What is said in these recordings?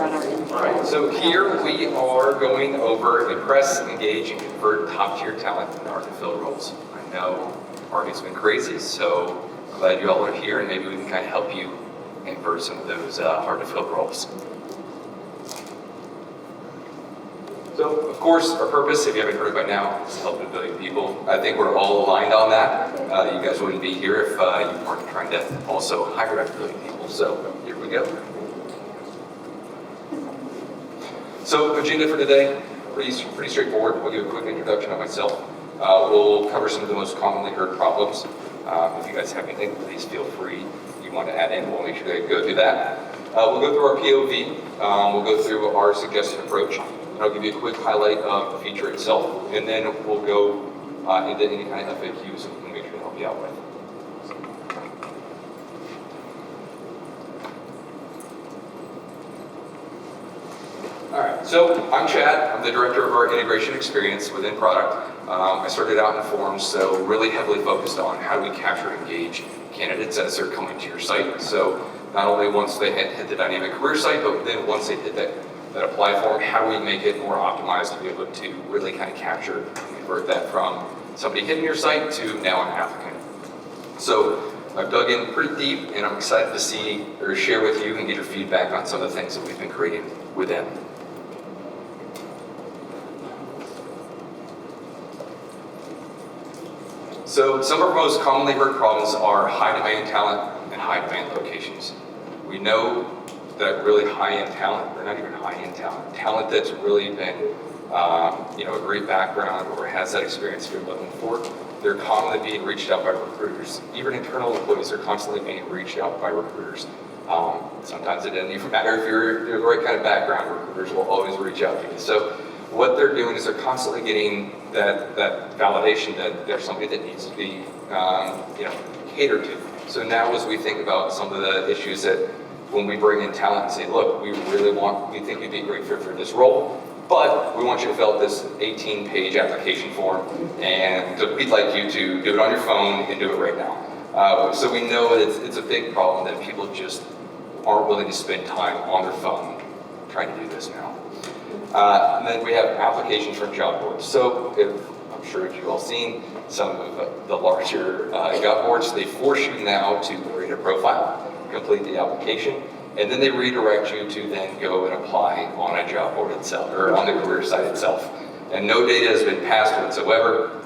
Right, so here we are going over impress, engage, and convert top-tier talent in hard-to-fill roles. I know market's been crazy, so I'm glad you all are here, and maybe we can kind of help you convert some of those hard-to-fill roles. So, of course, our purpose, if you haven't heard it by now, is to help 1 billion people. I think we're all aligned on that. You guys wouldn't be here if you weren't trying to also hire 1 billion people. So, here we go. So, agenda for today, pretty straightforward. We'll give a quick introduction of myself. We'll cover some of the most commonly heard problems. If you guys have anything, please feel free. If you want to add in, we'll make sure to go through that. We'll go through our POV. We'll go through our suggested approach. And I'll give you a quick highlight of the feature itself, and then we'll go into any kind of FAQs that we can make sure to help you out with. All right, so I'm Chad. I'm the director of our integration experience within product. I started out in forms, so really heavily focused on how do we capture and engage candidates as they're coming to your site. So not only once they hit the dynamic career site, but then once they hit that apply form, how do we make it more optimized to be able to really kind of capture and convert that from somebody hitting your site to now an applicant. So I've dug in pretty deep, and I'm excited to see or share with you and get your feedback on some of the things that we've been creating within. So some of our most commonly heard problems are high demand talent and high demand locations. We know that really high-end talent, or not even high-end talent that's really been, a great background or has that experience you're looking for, they're commonly being reached out by recruiters. Even internal employees are constantly being reached out by recruiters. Sometimes it doesn't even matter if you're the right kind of background, recruiters will always reach out to you. So what they're doing is they're constantly getting that validation that there's somebody that needs to be, catered to. So now as we think about some of the issues that when we bring in talent and say, look, we think you'd be a great fit for this role, but we want you to fill out this 18-page application form, and we'd like you to do it on your phone and do it right now. So we know that it's a big problem that people just aren't willing to spend time on their phone trying to do this now. And then we have applications from job boards. So I'm sure if you've all seen some of the larger job boards, they force you now to create a profile, complete the application, and then they redirect you to then go and apply on a job board itself, or on the career site itself. And no data has been passed whatsoever,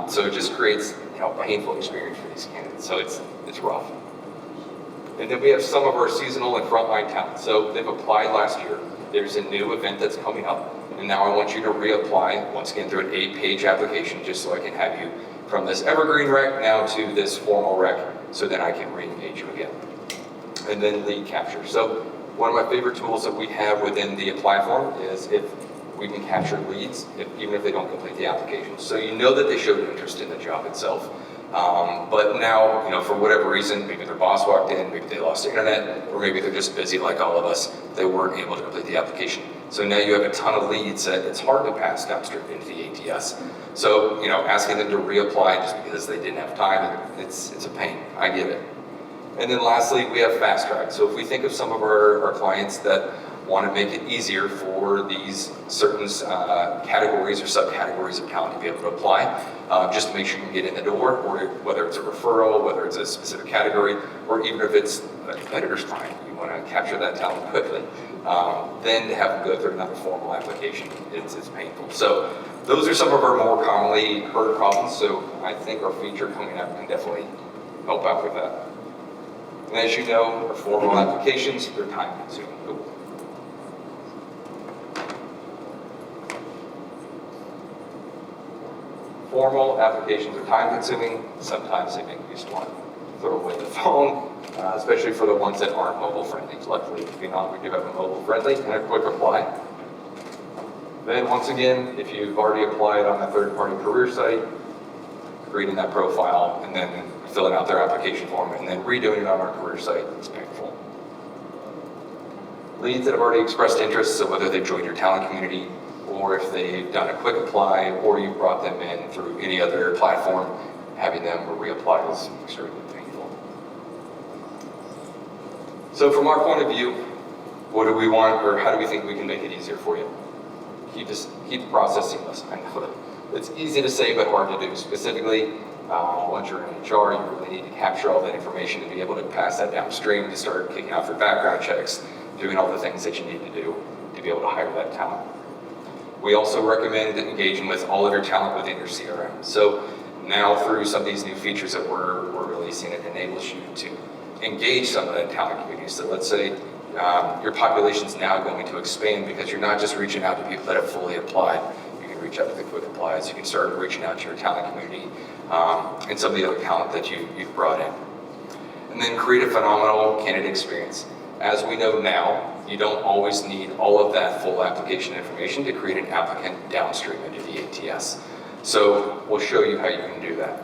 so it just creates a painful experience for these candidates. So it's rough. And then we have some of our seasonal and frontline talent. So they've applied last year. There's a new event that's coming up, and now I want you to reapply, once again, through an 8-page application, just so I can have you from this evergreen rec now to this formal rec, so then I can re-engage you again. And then lead capture. So one of my favorite tools that we have within the apply form is if we can capture leads, even if they don't complete the application. So you know that they showed interest in the job itself. But now, for whatever reason, maybe their boss walked in, maybe they lost internet, or maybe they're just busy like all of us, they weren't able to complete the application. So now you have a ton of leads that it's hard to pass downstream into the ATS. So, asking them to reapply just because they didn't have time, it's a pain. I get it. And then lastly, we have fast track. So if we think of some of our clients that want to make it easier for these certain categories or subcategories of talent to be able to apply, just to make sure you can get in the door, or whether it's a referral, whether it's a specific category, or even if it's a competitor's client, you want to capture that talent quickly, then to have them go through another formal application, it's painful. So those are some of our more commonly heard problems, so I think our feature coming up can definitely help out with that. And as you know, our formal applications, they're time consuming. Formal applications are time consuming. Sometimes they make you just want to throw away the phone, especially for the ones that aren't mobile friendly. Luckily, we do have a mobile friendly and a quick apply. Then once again, if you've already applied on a third-party career site, creating that profile and then filling out their application form and then redoing it on our career site, it's painful. Leads that have already expressed interest, so whether they've joined your talent community or if they've done a quick apply or you brought them in through any other platform, having them reapply is extremely painful. So from our point of view, What do we want, or how do we think we can make it easier for you? Keep the process seamless. I know that it's easy to say, but hard to do. Specifically, once you're in HR, you really need to capture all that information and be able to pass that downstream to start kicking off your background checks, doing all the things that you need to do to be able to hire that talent. We also recommend engaging with all of your talent within your CRM. So now through some of these new features that we're releasing, it enables you to engage some of that talent community. So let's say your population is now going to expand because you're not just reaching out to people that have fully applied. You can reach out to the quick applies. You can start reaching out to your talent community and some of the other talent that you've brought in. And then create a phenomenal candidate experience. As we know now, you don't always need all of that full application information to create an applicant downstream into the ATS. So we'll show you how you can do that.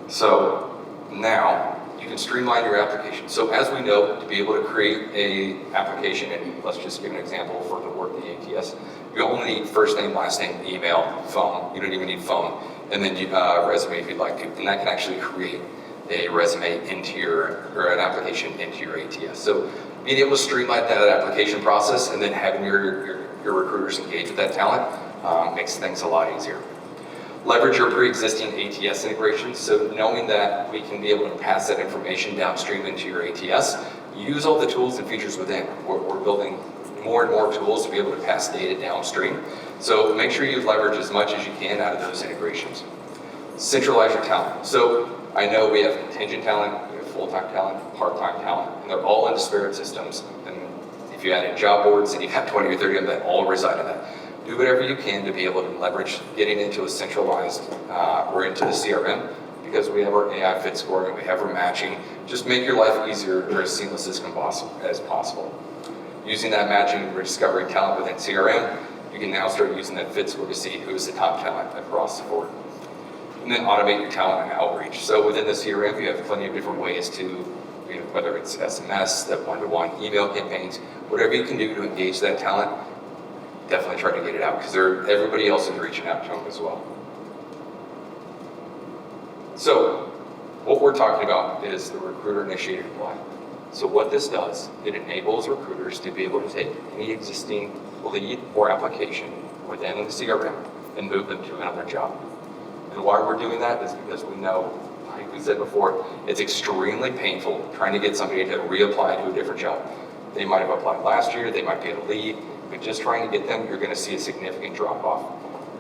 So now you can streamline your application. So as we know, to be able to create a application, and let's just give an example for the work the ATS, you only need first name, last name, email, phone. You don't even need phone, and then resume if you'd like to. And that can actually create a resume or an application into your ATS. So being able to streamline that application process and then having your recruiters engage with that talent makes things a lot easier. Leverage your pre-existing ATS integrations. So knowing that we can be able to pass that information downstream into your ATS, use all the tools and features within. We're building more and more tools to be able to pass data downstream. So make sure you leverage as much as you can out of those integrations. Centralize your talent. So I know we have contingent talent, we have full-time talent, part-time talent, and they're all in disparate systems. And if you add in job boards and you have 20 or 30 of them that all reside in that, do whatever you can to be able to leverage getting into a centralized or into the CRM, because we have our AI fit scoring, we have our matching. Just make your life easier or as seamless as possible. Using that matching or discovering talent within CRM, you can now start using that fit score to see who is the top talent across the board. And then automate your talent and outreach. So within the CRM, you have plenty of different ways to, whether it's SMS, that one-to-one email campaigns, whatever you can do to engage that talent, definitely try to get it out, because everybody else is reaching out to them as well. So what we're talking about is the recruiter-initiated apply. So what this does, it enables recruiters to be able to take any existing lead or application within the CRM and move them to another job. And why we're doing that is because we know, like we said before, it's extremely painful trying to get somebody to reapply to a different job. They might have applied last year, they might be a lead, but just trying to get them, you're going to see a significant drop off.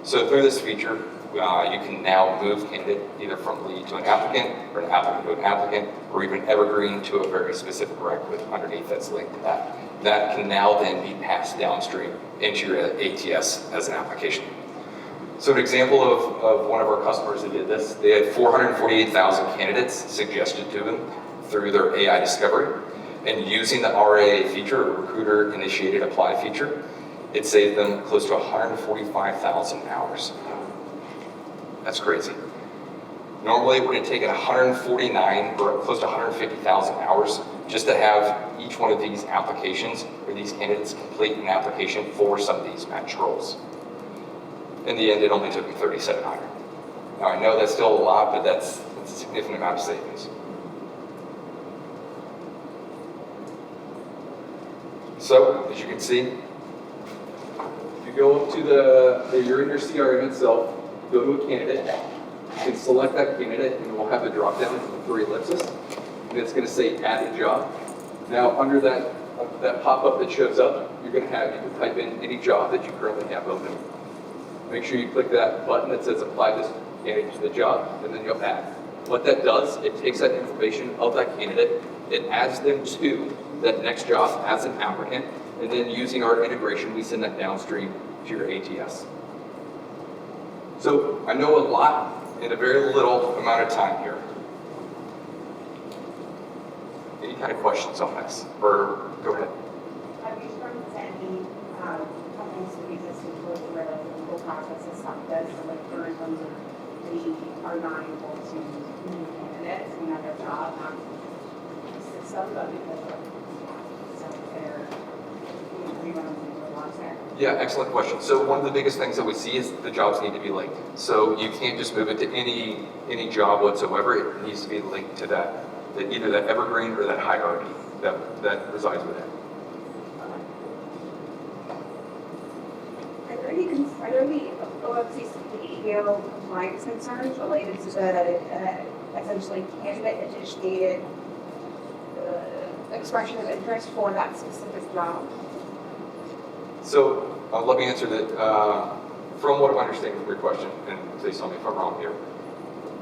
So through this feature, you can now move candidate either from lead to an applicant, or an applicant to an applicant, or even evergreen to a very specific rec with underneath that's linked to that. That can now then be passed downstream into your ATS as an application. So an example of one of our customers that did this, they had 448,000 candidates suggested to them through their AI discovery. And using the RAA feature, or Recruiter Initiated Apply feature, it saved them close to 145,000 hours. That's crazy. Normally it would have taken 149 or close to 150,000 hours just to have each one of these applications or these candidates complete an application for some of these match roles. In the end, it only took them 3,700. Now I know that's still a lot, but that's a significant amount of savings. So, as you can see, if you go up to you're in your CRM itself, go to a candidate, you can select that candidate, and we'll have a drop down with 3 ellipses, and it's going to say add a job. Now, under that pop-up that shows up, you can type in any job that you currently have open. Make sure you click that button that says apply this candidate to the job, and then you'll add. What that does, it takes that information of that candidate, it adds them to that next job as an applicant, and then using our integration, we send that downstream to your ATS. So I know a lot in a very little amount of time here. Any kind of questions on this? Or go ahead. Have you started to any companies with existing tools where like the legal process is like this, or like for instance, they are not able to move candidates in another job, not the system, but because of their Yeah, excellent question. So one of the biggest things that we see is the jobs need to be linked. So you can't just move it to any job whatsoever. It needs to be linked to that that either that evergreen or that hierarchy that resides within. Are there any OFCCPO compliance concerns related to the essentially candidate-initiated expression of interest for that specific job? So let me answer that. From what I'm understanding from your question, and please tell me if I'm wrong here,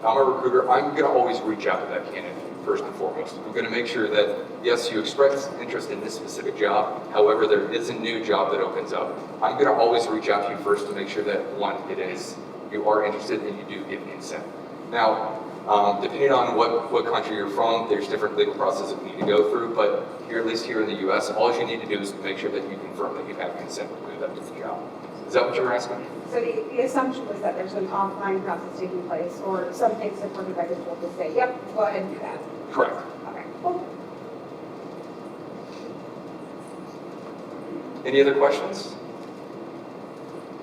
I'm a recruiter. I'm going to always reach out to that candidate first and foremost. I'm going to make sure that, yes, you express interest in this specific job. However, there is a new job that opens up. I'm going to always reach out to you first to make sure that, one, you are interested and you do give consent. Now, depending on what country you're from, there's different legal processes that we need to go through, but here, at least here in the U.S., all you need to do is make sure that you confirm that you have consent to move up to the job. Is that what you're asking? So the assumption was that there's an offline process taking place, or something supported by the tool to say, yep, go ahead and do that. Correct. Okay, cool. Any other questions?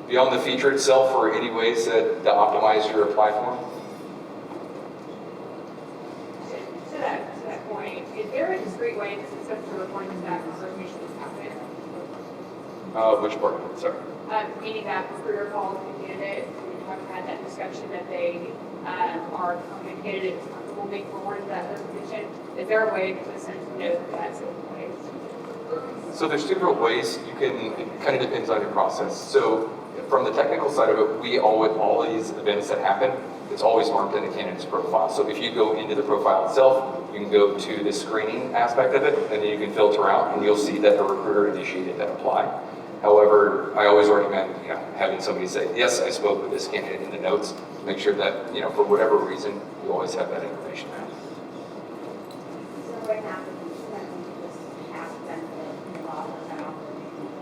Beyond the feature itself, or any ways that optimize your apply form? To that point, is there a discrete way to successfully report that confirmation has happened? Which part? Sorry. Meaning that recruiter calls the candidate, we have had that discussion that they are the candidate is comfortable being forwarded to that position. Is there a way to essentially know that that's in place? So there's two different ways you can, it kind of depends on your process. So from the technical side of it, we all these events that happen, it's always marked in the candidate's profile. So if you go into the profile itself, you can go to the screening aspect of it, and then you can filter out, and you'll see that the recruiter initiated that apply. However, I always recommend having somebody say, yes, I spoke with this candidate in the notes, to make sure that, for whatever reason, you always have that information there. So right now, we just ask them to involve in that operation.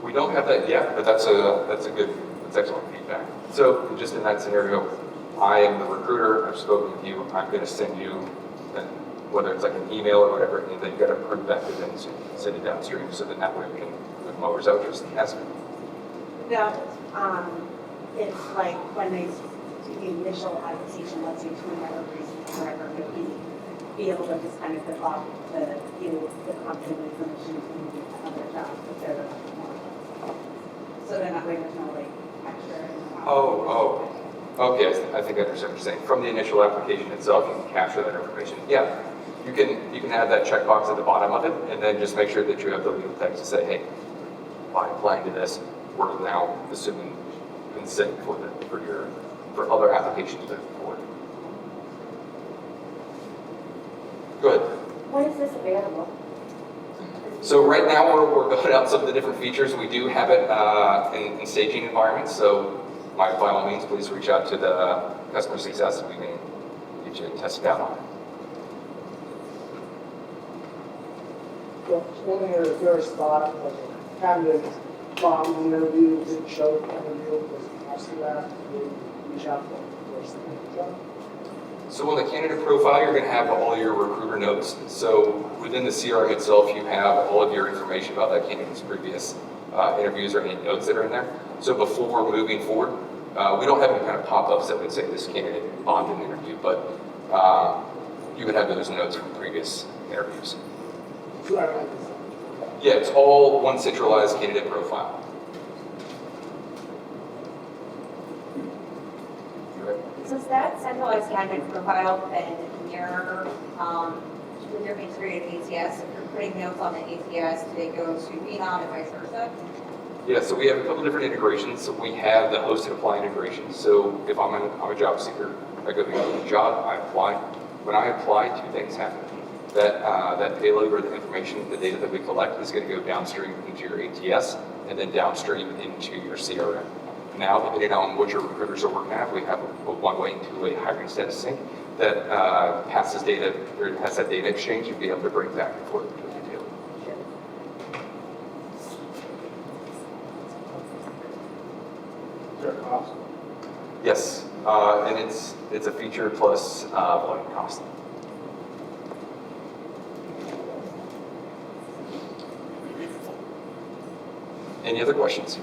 We don't have that yet, but that's excellent feedback. So just in that scenario, I am the recruiter, I've spoken with you, I'm going to send you, whether it's like an email or whatever, and then you got to approve that and then send it downstream, so then that way we can move them over. Is that what you're asking? No, it's like when they do the initial application, let's say to whatever reason, whatever, but we be able to just kind of develop the confidential information from other jobs if they're the one. So then that way there's no like extra. Okay, I think I understand what you're saying. From the initial application itself, you can capture that information. Yeah, you can add that checkbox at the bottom of it, and then just make sure that you have the legal text to say, hey, by applying to this, we're now assuming consent for other applications moving forward. Go ahead. When is this available? So right now we're building out some of the different features. We do have it in staging environments. So by all means, please reach out to the customer success and we can get you tested out on it. So, when you're the first spot, like a candidate bomb interview, didn't show the interview, was after that, you reach out to the first job. So on the candidate profile, you're going to have all your recruiter notes. So within the CRM itself, you have all of your information about that candidate's previous interviews or any notes that are in there. So before moving forward, we don't have any kind of pop-ups that would say this candidate bombed an interview, but you would have those notes from previous interviews. So I like this. Yeah, it's all one centralized candidate profile. So is that centralized candidate profile then mirror when you're integrated ATS? If you're putting notes on the ATS, do they go to Phenom and vice versa? Yeah, so we have a couple different integrations. So we have the hosted apply integration. So if I'm a job seeker, I go to the job, I apply. When I apply, two things happen. That payload or the information, the data that we collect is going to go downstream into your ATS and then downstream into your CRM. Now, depending on what your recruiters are working at, we have a one-way and two-way hiring status sync that passes data, or has that data exchange and be able to bring back and forth between the two. Is there a cost? Yes, and it's a feature plus volume cost. Any other questions?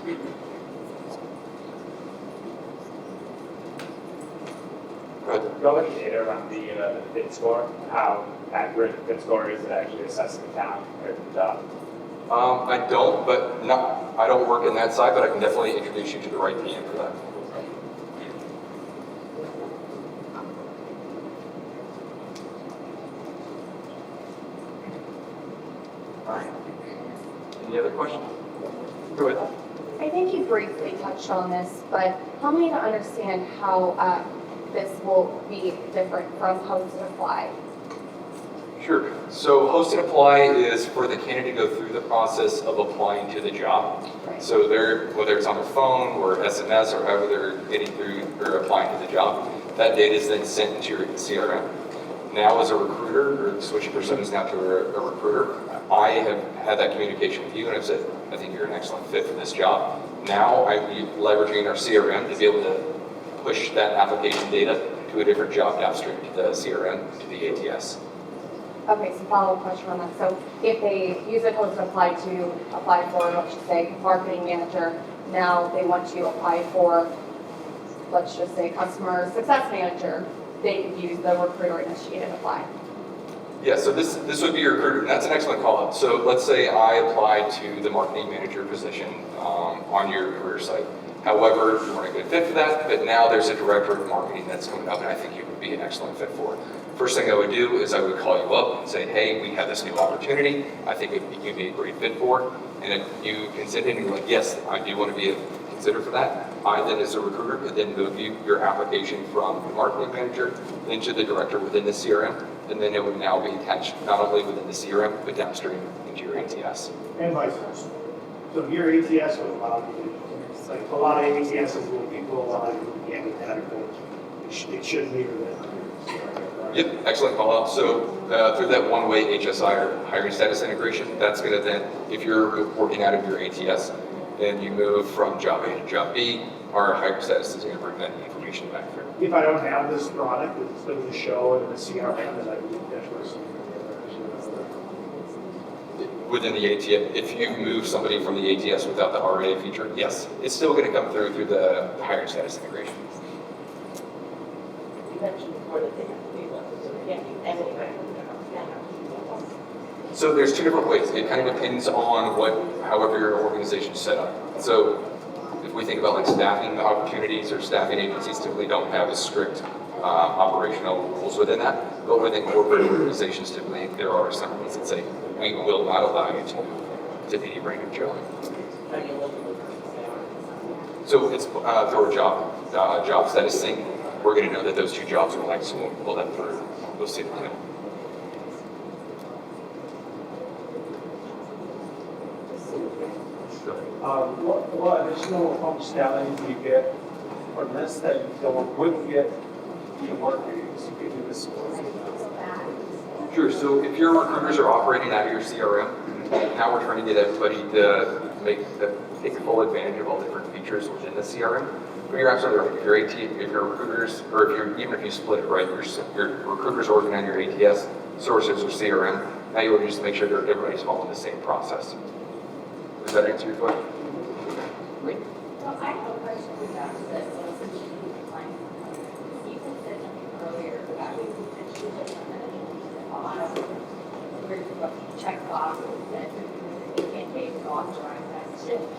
Go ahead. you have any data around the fit score? How accurate the fit score is at actually assessing the talent or the job? I don't, but I don't work in that side, but I can definitely introduce you to the right PM for that. All right. Any other questions? Go ahead. I think you briefly touched on this, but help me to understand how this will be different from host and apply. Sure. So host and apply is for the candidate to go through the process of applying to the job. Right. So whether it's on their phone or SMS or however they're getting through or applying to the job, that data is then sent into your CRM. Now as a recruiter, or switching personas now to a recruiter, I have had that communication with you and I've said, I think you're an excellent fit for this job. Now I'm leveraging our CRM to be able to push that application data to a different job downstream to the CRM, to the ATS. Okay, so follow-up question on that. So if they use a host and apply for, let's just say, marketing manager, now they want to apply for, let's just say, customer success manager, they could use the recruiter initiated apply. Yeah, so this would be your recruiter, and that's an excellent call out. So let's say I applied to the marketing manager position on your career site. However, you weren't a good fit for that, but now there's a director of marketing that's coming up, and I think you would be an excellent fit for it. First thing I would do is I would call you up and say, hey, we have this new opportunity. I think you'd be a great fit for it. And if you consent and you're like, yes, I do want to be considered for that, I then as a recruiter could then move your application from the marketing manager into the director within the CRM, and then it would now be attached not only within the CRM, but downstream into your ATS. And vice versa. So your ATS would allow you to, like a lot of ATSs will people allow you to get with that, it should mirror that. Yep, excellent call out. So through that one-way HSI or hiring status integration, that's going to then, if you're working out of your ATS and you move from job A to job B, our hiring status is going to bring that information back through. If I don't have this product, it's going to show in the CRM that I need that person. Within the ATS, if you move somebody from the ATS without the RA feature, yes, it's still going to come through the hiring status integration. You mentioned before that they have to be level, so they can't do anyway. So there's two different ways. It kind of depends on however your organization is set up. So if we think about like staffing opportunities or staffing agencies typically don't have as strict operational rules within that, but within corporate organizations typically there are some rules that say we will not allow you to be a brand new job. So it's through a job status sync. We're going to know that those two jobs are linked, so we'll pull that through. We'll see the plan. What additional functionality do you get from this that you wouldn't get in workers? You could do this. Sure. So if your recruiters are operating out of your CRM, now we're trying to get everybody to take full advantage of all different features within the CRM. But you're absolutely right. If your recruiters, or even if you split it, right, your recruiters are working on your ATS sources or CRM. Now you would just make sure that everybody's following the same process. Does that answer your question? Great. Well, I have a question about this. Since you declined, you said something earlier about that you check boxes that the candidate would authorize that shift.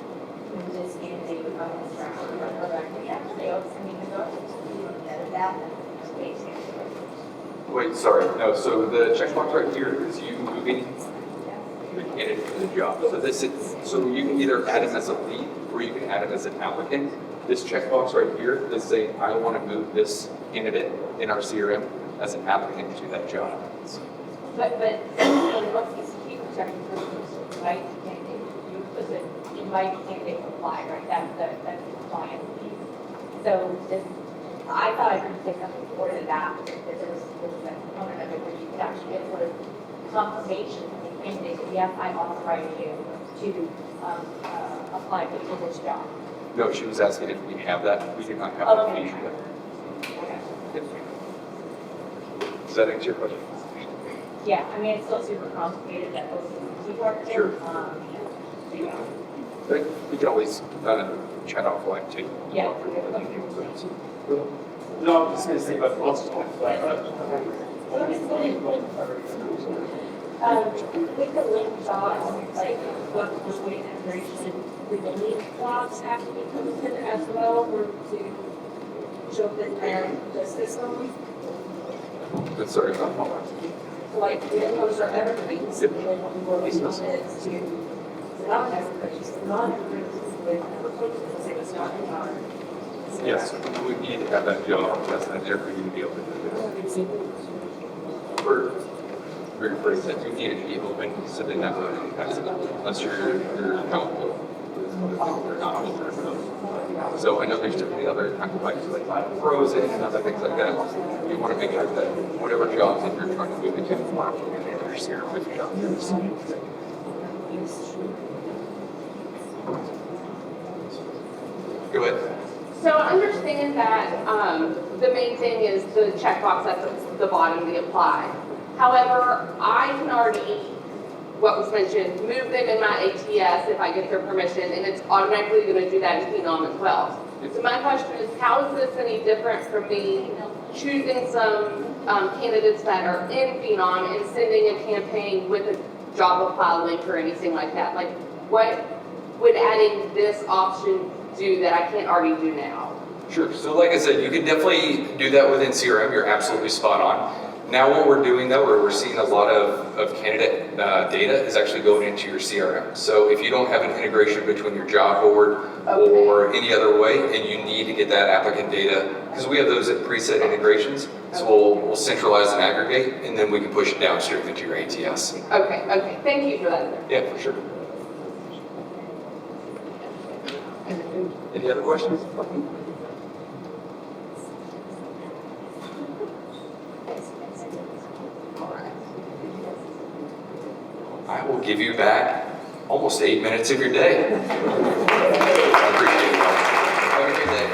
When this candidate would have instruction or directly, actually, I mean, the government that basically. Wait, sorry. No, so the checkbox right here is you moving the candidate to the job. So you can either add him as a lead or you can add him as an applicant. This checkbox right here is saying, I want to move this candidate in our CRM as an applicant to that job. But what's this key checking for invite candidate? You put the invite candidate apply, right? That's the compliance piece. So I thought I could say something before to that, that there was a component of it where you could actually get sort of confirmation from the candidate that yes, I authorize you to apply for this job. No, she was asking if we have that. We do not have that feature yet. Yes. Does that answer your question? Yeah, I mean, it's still super complicated, that was the key part. Sure. Yeah. We can always chat offline too. Yeah. No, I'm just gonna say, but also, With the link jobs, like, what was the integration, with the link jobs have to be posted as well, or to show that they're the system? But sorry, Like, the those are evergreen, so then what we want is to, not evergreen, non-evergreen, it's not in our. yes, we need to have that job, that's not there for you to be able to do this. For rephrase that, you need it to be open, so then that would impact it, unless you're accountable. They're not open. So I know there's definitely other tactics like frozen and other things like that. You want to make sure that whatever jobs that you're trying to move into, there's here with jobs. Go ahead. So I understand that the main thing is the checkbox at the bottom, the apply. However, I can already, what was mentioned, move them in my ATS if I get their permission, and it's automatically going to do that in Phenom as well. So my question is, how is this any different from me choosing some candidates that are in Phenom and sending a campaign with a job apply link or anything like that? Like, what would adding this option do that I can't already do now? Sure. So like I said, you can definitely do that within CRM. You're absolutely spot on. Now what we're doing though, where we're seeing a lot of candidate data is actually going into your CRM. So if you don't have an integration between your job board or any other way, and you need to get that applicant data, because we have those at preset integrations, so we'll centralize and aggregate, and then we can push it downstream into your ATS. Okay, thank you for that. Yeah, for sure. Any other questions? I will give you back almost 8 minutes of your day. I appreciate it. Have a good day.